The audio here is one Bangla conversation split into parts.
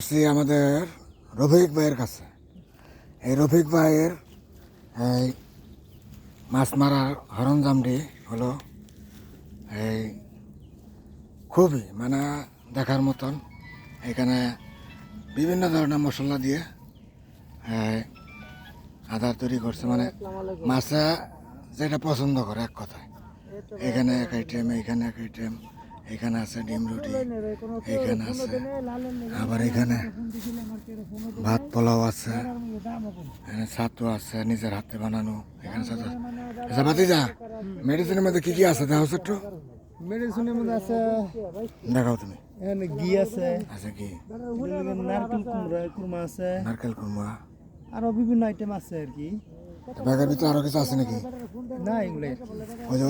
আসছি আমাদের রফিক ভাইয়ের কাছে। এই রফিক ভাইয়ের এই মাছ মারার সরঞ্জামটি হলো এই খুবই দেখার মতন। এখানে বিভিন্ন ধরনের মশলা দিয়ে আধার তৈরি করছে, মাছে যেটা পছন্দ করে এক কথায়। এখানে এক আইটেম, এখানে এক আইটেম, এখানে আছে ডিম রুটি, এখানে আছে আবার এখানে ভাত পোলাও আছে, এখানে ছাতু আছে নিজের হাতে বানানো। এখানে ছাতু আচ্ছা ভাতিজা, মেডিসিনের মধ্যে কি কি আছে দেখো একটু। মেডিসিনের মধ্যে আছে, দেখাও তুমি। এখানে ঘি আছে, আচ্ছা কি নারকেল কুরমা আছে, নারকেল কুরমা, আরো বিভিন্ন আইটেম আছে আর কি। ব্যাগের ভিতরে আরো কিছু আছে নাকি? না এগুলো ওই যে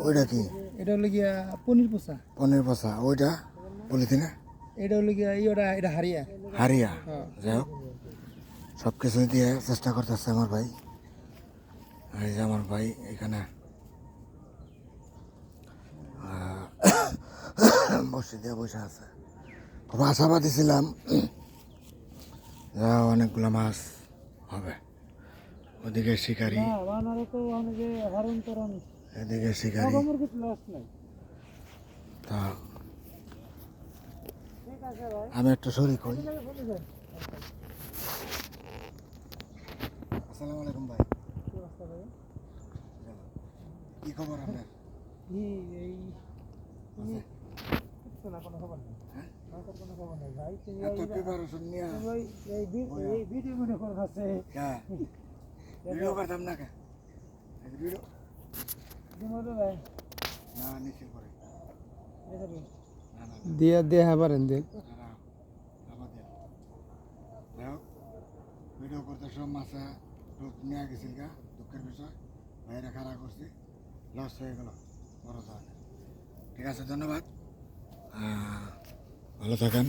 ওইটা কি? এটা হলো গিয়া পনির পোসা, পনির পচা, ওইটা পলিথিনে, এটা হলো গিয়া এটা হারিয়া। হারিয়া। হ্যাঁ। যাই হোক, সব কিছু দিয়ে চেষ্টা করতেছে আমার ভাই। এই যে আমার ভাই এখানে বসে দিয়ে বসে আছে। খুব আশাবাদী ছিলাম যা অনেকগুলো মাছ হবে। ওদিকে শিকারি, এদিকে শিকারি। তা আমি একটা শরীর কই। আসসালামু আলাইকুম ভাই, কি খবর আপনার? এত প্রিপারেশন নিয়ে ভিডিও করতাম না কে? ভিডিও না নিচে করে দিয়া দেয়া পারেন দেখ। ভিডিও করতে সব মাছা রূপ নিয়ে গেছিল গা, দুঃখের বিষয়। ভাইরা খারাপ করছি, লস হয়ে গেল বড় ধরনের। ঠিক আছে, ধন্যবাদ, ভালো থাকেন।